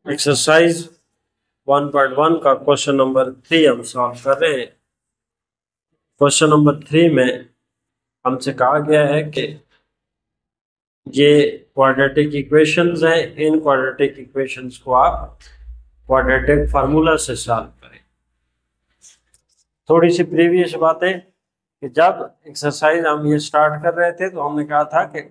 Exercise 1.1 का question number 3 हम solve कर रहे हैं। क्वेश्चन नंबर 3 में हमसे कहा गया है कि ये क्वाड्रेटिक इक्वेशंस हैं, इन क्वाड्रेटिक इक्वेशंस को आप क्वाड्रेटिक फार्मूला से सॉल्व करें। थोड़ी सी प्रीवियस बातें कि जब एक्सरसाइज हम ये स्टार्ट कर रहे थे तो हमने कहा था कि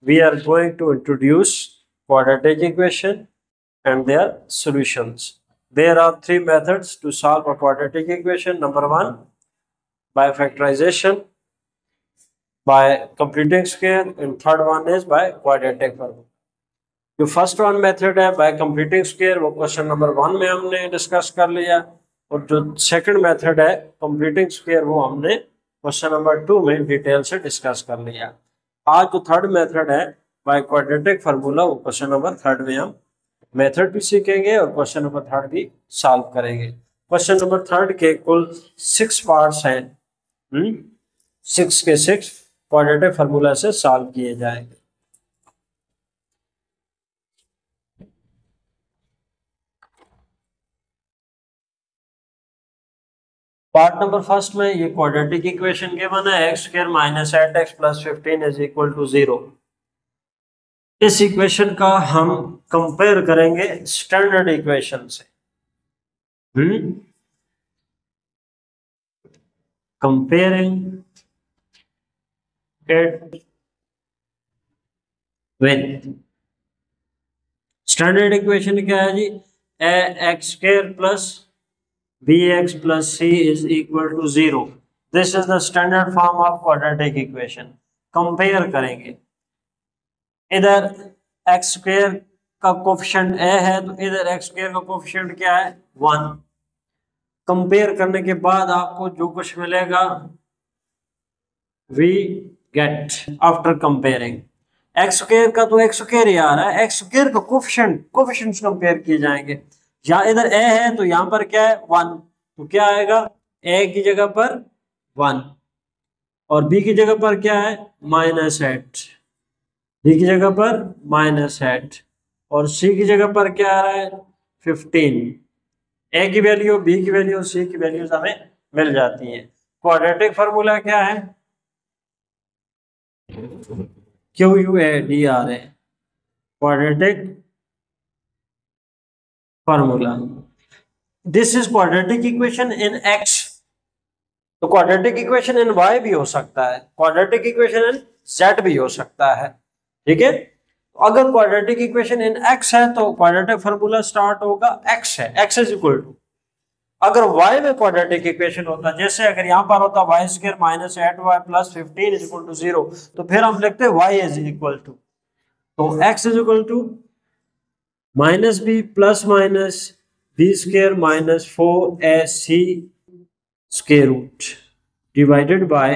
we are going to introduce quadratic equation and their solutions. There are three methods to solve a quadratic equation. Number one, by factorization, by completing square, and third one is by quadratic formula. जो first one method है bye completing square वो question number 1 में हमने discuss कर लिया, और जो second method है कंप्लीटिंग स्क्वायर वो हमने क्वेश्चन नंबर 2 में डिटेल से डिस्कस कर लिया। आज जो थर्ड मेथड है बाय क्वाड्रेटिक फार्मूला वो क्वेश्चन नंबर 3 में हम मेथड भी सीखेंगे और क्वेश्चन नंबर 3 भी सॉल्व करेंगे। क्वेश्चन नंबर 3 के कुल 6 पार्ट्स हैं, 6 के 6 क्वाड्रेटिक फार्मूला से सॉल्व किए जाएंगे। पार्ट नंबर फर्स्ट में ये क्वाड्रेटिक इक्वेशन गिवन है x square minus 8x plus 15 is equal to 0। इस इक्वेशन का हम कंपेयर करेंगे स्टैंडर्ड इक्वेशन से। Comparing it with standard equation क्या है जी? X square plus bx plus c is equal to 0. This is the standard form of quadratic equation. Compare करेंगे, इधर एक्स स्क्वायर का कोफिशिएंट a है तो इधर एक्स स्क्वायर का कोफिशिएंट क्या है? 1। कंपेयर करने के बाद आपको जो कुछ मिलेगा we get after comparing x square का तो एक्स स्क्वायर ही आ रहा है, एक्स स्क्वायर का कोफिशिएंट्स कंपेयर किए जाएंगे। यहाँ इधर a है तो यहाँ पर क्या है? 1, तो क्या आएगा? a की जगह पर 1 और b की जगह पर क्या है? -8, b की जगह पर -8 और c की जगह पर क्या आ रहा है? 15। a की वैल्यू, b की वैल्यू, c की वैल्यूज हमें मिल जाती है। क्वाड्रेटिक फार्मूला क्या है? QUADR है quadratic formula. This is quadratic equation in x, तो क्वाड्रेटिक इक्वेशन इन y भी हो सकता है, क्वाड्रेटिक इक्वेशन इन z भी हो सकता है। ठीक है, तो अगर क्वाड्रेटिक इक्वेशन इन x है तो क्वाड्रेटिक फार्मूला स्टार्ट होगा x है, x इज इक्वल टू। अगर y में क्वाड्रेटिक इक्वेशन होता, जैसे अगर यहाँ पर होता y square minus 8y plus 15 is equal to 0, तो फिर हम लिखते y इज इक्वल टू, तो x is equal to minus b plus minus b square minus 4ac square root divided by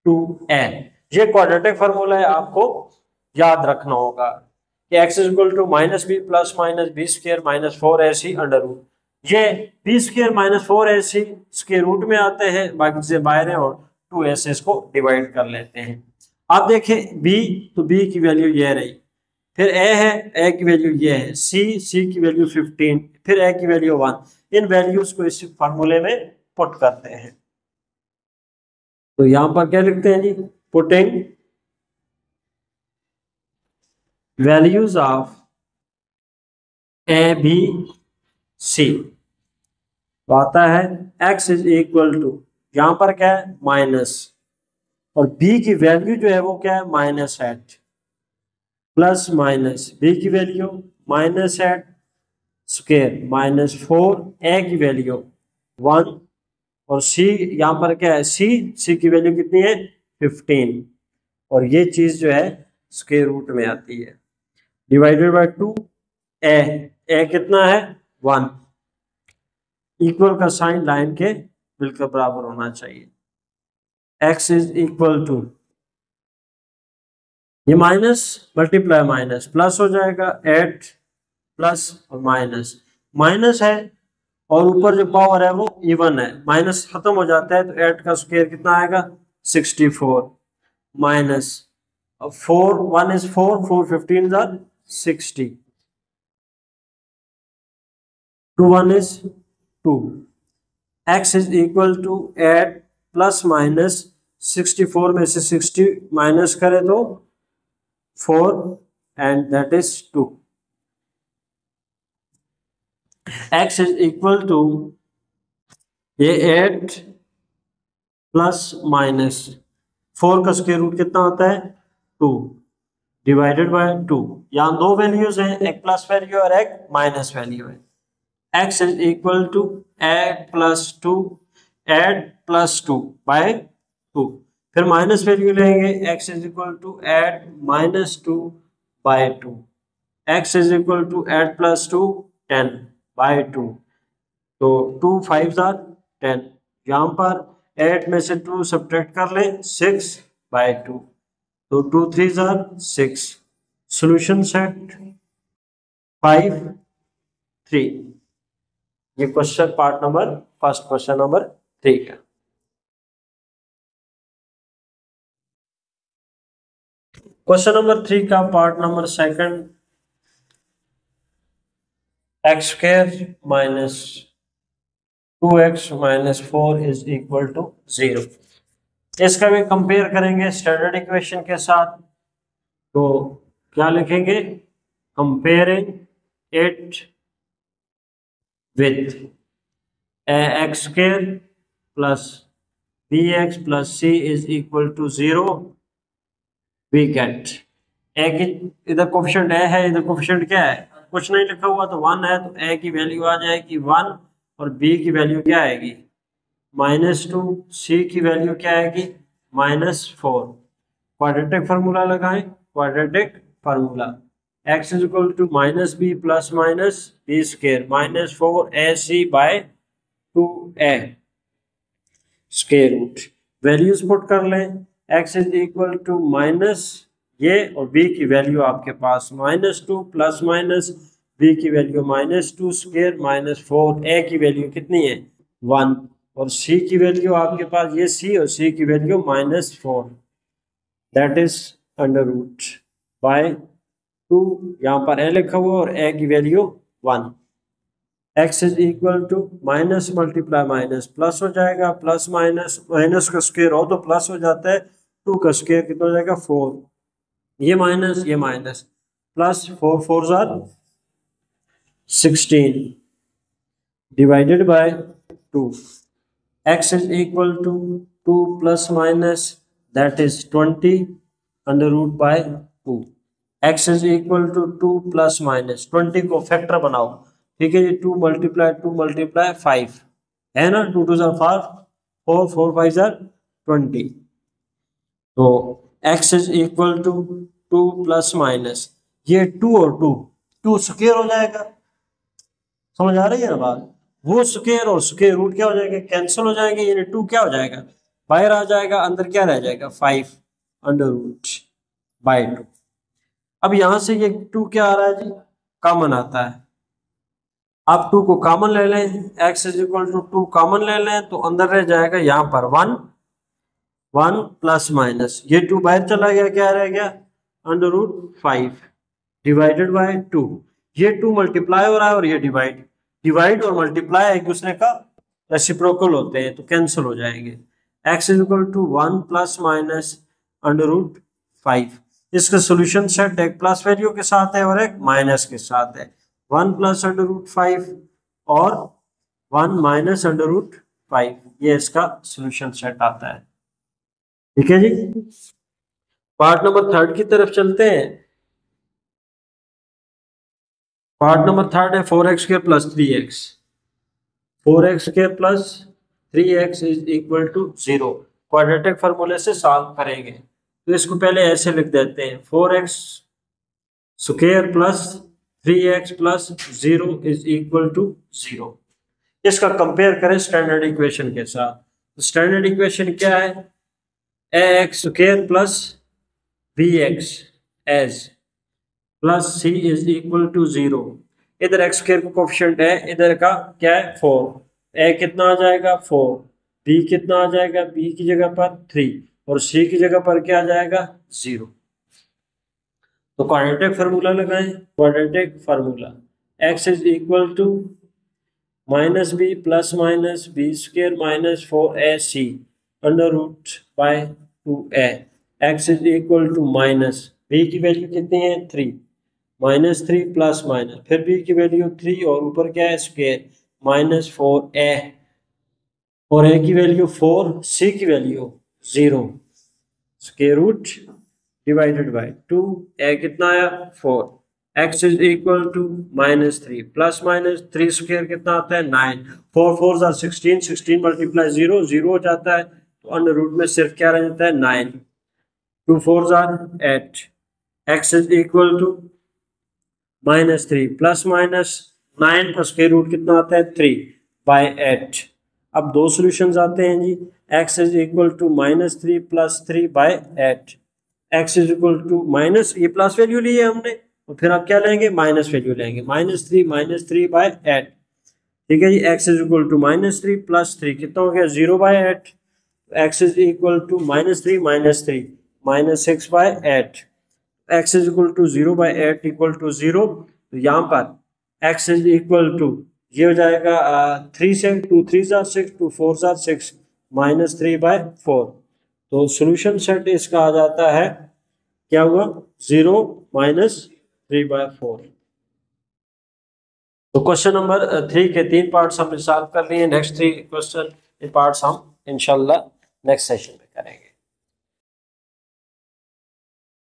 2n। ये क्वाड्रेटिक फार्मूला है, आपको याद रखना होगा कि x is equal to minus b plus minus b square minus 4ac under root. ये b square minus 4ac square root में आते हैं, बाकी से बाहर है, और 2s को डिवाइड कर लेते हैं। आप देखें b, तो b की वैल्यू ये रही, फिर a है, a की वैल्यू ये है, c की वैल्यू 15, फिर a की वैल्यू 1। इन वैल्यूज को इस फार्मूले में पुट करते हैं, तो यहां पर क्या लिखते हैं जी? Putting values of a b c, तो आता है x इज इक्वल टू, यहां पर क्या है? माइनस, और b की वैल्यू जो है वो क्या है? -8 प्लस माइनस बी की वैल्यू -8 स्क्वायर माइनस 4, a की वैल्यू 1 और c यहाँ पर क्या है? c की वैल्यू कितनी है? 15, और ये चीज जो है स्क्वायर रूट में आती है, डिवाइडेड बाय 2 a कितना है? 1। इक्वल का साइन लाइन के बिल्कुल बराबर होना चाहिए। x इज इक्वल टू, ये माइनस मल्टीप्लाई माइनस प्लस हो जाएगा, 8 प्लस और माइनस, माइनस है और ऊपर जो पावर है वो इवन है, माइनस खत्म हो जाता है तो 8 का स्क्वायर कितना आएगा? 64 minus 4, 1 is 4, 4 15 60, 2 1 is 2. x is equal to eight plus minus 64 में से 60 माइनस करें तो 4 and that is 2. x is equal to ये 8 प्लस माइनस 4 का स्क्वायर रूट कितना होता है 2 डिवाइडेड बाय 2. यहाँ दो वैल्यूज हैं, एक प्लस वैल्यू और एक माइनस वैल्यू है. x इज इक्वल टू 8 प्लस 2 8 प्लस 2 बाय 2. फिर माइनस वैल्यू लेंगे, x इज इक्वल टू 8 माइनस 2 by 2. x is equal to 8 प्लस 2 10 बाय 2. तो 2 5 10. यहाँ पर 8 में से 2 सब्ट्रैक्ट कर ले 6 बाय 2. तो 2 3 6. Solution set 5 3. ये question part number first question number 3 का. क्वेश्चन नंबर 3 का part number second. X square minus 2x minus 4 is equal to 0. इसका भी कंपेयर करेंगे स्टैंडर्ड इक्वेशन के साथ. तो क्या लिखेंगे, comparing it with x square plus bx plus c is equal to 0. We get एक इधर कोफिशिएंट a है, इधर कोफिशिएंट क्या है, कुछ नहीं लिखा हुआ तो 1 है, तो a की वैल्यू आ जाएगी 1 और b की वैल्यू क्या आएगी -2. c की वैल्यू क्या आएगी -4. क्वाड्रेटिक फार्मूला लगाएं, quadratic formula x is equal to minus b plus minus b square -4ac by 2a square root. Values put कर लें, x is equal to minus ये और b की वैल्यू आपके पास -2 प्लस माइनस b की value -2 square -4. a की value कितनी है 1 और c की वैल्यू आपके पास ये c और c की value -4. That is under root by 2. यहाँ पर a लिखा हुआ और a की value 1. x is equal to minus multiply minus plus हो जाएगा, प्लस माइनस माइनस का स्क्वायर हो तो प्लस हो जाता है. 2 का स्क्वायर कितना हो जाएगा 4. ये minus plus 4 4 16 divided by 2. x is equal to 2 plus minus that is 20 under root by 2. x is equal to 2 plus minus 20 को फैक्टर बनाओ, ठीक है जी. 2 मल्टीप्लाई 5 है ना, 2 2 4 4 4 5 20. तो x is equal to 2 plus minus ये 2 और 2 स्क्वायर हो जाएगा. समझ आ रही है ना बात. वो स्क्वायर और स्क्वायर रूट क्या हो जाएगा, कैंसिल हो जाएंगे. यानी 2 क्या हो जाएगा बाहर आ जाएगा, अंदर क्या रह जाएगा 5 अंडर रूट बाय 2. अब यहां से ये 2 क्या आ रहा है जी, कॉमन आता है. आप 2 को कॉमन ले लें, x is equal to 2 common ले लें तो अंदर रह जाएगा यहाँ पर 1 प्लस माइनस ये 2 बाहर चला गया, क्या रह गया अंडर रूट 5 डिवाइडेड बाय 2. ये 2 मल्टीप्लाई हो रहा है और ये डिवाइड और मल्टीप्लाई एक दूसरे का रेसिप्रोकल होते हैं तो कैंसिल हो जाएंगे. x is equal to 1 plus minus under root 5. इसका सोल्यूशन सेट एक प्लस वैल्यू के साथ है और एक माइनस के साथ है. 1 प्लस अंडर रूट 5 और 1 माइनस अंडर रूट 5. ये इसका सोल्यूशन सेट आता है. ठीक है जी. पार्ट नंबर थर्ड की तरफ चलते हैं. पार्ट नंबर थर्ड है 4x square plus 3x. 4x square plus 3x is equal to 0. Quadratic फार्मूले से सॉल्व करेंगे तो इसको पहले ऐसे लिख देते हैं 4x square plus 3x plus 0 is equal to 0. इसका कंपेयर करें स्टैंडर्ड इक्वेशन के साथ. तो स्टैंडर्ड इक्वेशन क्या है, ax स्क्वायर प्लस bx एज plus c is equal to 0. इधर एक्स स्क्वायर का कोफिशिएंट है, इधर का क्या है 4. a कितना आ जाएगा 4, b कितना आ जाएगा, b की जगह पर 3 और c की जगह पर क्या आ जाएगा 0. तो क्वाड्रेटिक फार्मूला लगाएं, quadratic formula x is equal to minus b plus minus b square minus 4ac under root by 2a x is equal to minus b की वैल्यू कितनी है 3 -3 प्लस माइनस फिर बी की वैल्यू 3 और ऊपर क्या है स्क्वायर -4a और a की वैल्यू 4 c की value 0 square root divided by 2 a कितना आया 4 x is equal to -3 plus minus 3 square कितना आता है 9 4 4 आर 16 16 मल्टीप्लाई 0 0 हो जाता है तो अंडर रूट में सिर्फ क्या रह जाता है 9 2 4 आर 8 x is equal to -3 plus minus 9 का स्क्वायर रूट कितना आता है 3 बाय 8 अब दो सॉल्यूशंस आते हैं जी x इज इक्वल टू -3 प्लस 3 by 8 x is equal to minus ये प्लस वैल्यू ली है हमने तो फिर आप क्या लेंगे माइनस वैल्यू लेंगे -3 बाय 8 ठीक है जी x इज इक्वल टू -3 प्लस 3 कितना हो गया 0 by 8 x is equal to -3 -6 by 8 x is equal to 0 by 8 equal to 0 तो यहाँ पर x इज इक्वल टू ये हो जाएगा 3 से 2 3 आर 6 2 4 आर 6 -3 बाय 4 तो सॉल्यूशन सेट इसका आ जाता है क्या हुआ 0 -3 बाय 4। तो क्वेश्चन नंबर 3 के 3 पार्ट्स हमने सॉल्व कर लिए। नेक्स्ट 3 क्वेश्चन पार्ट्स हम इंशाल्लाह नेक्स्ट सेशन में करेंगे।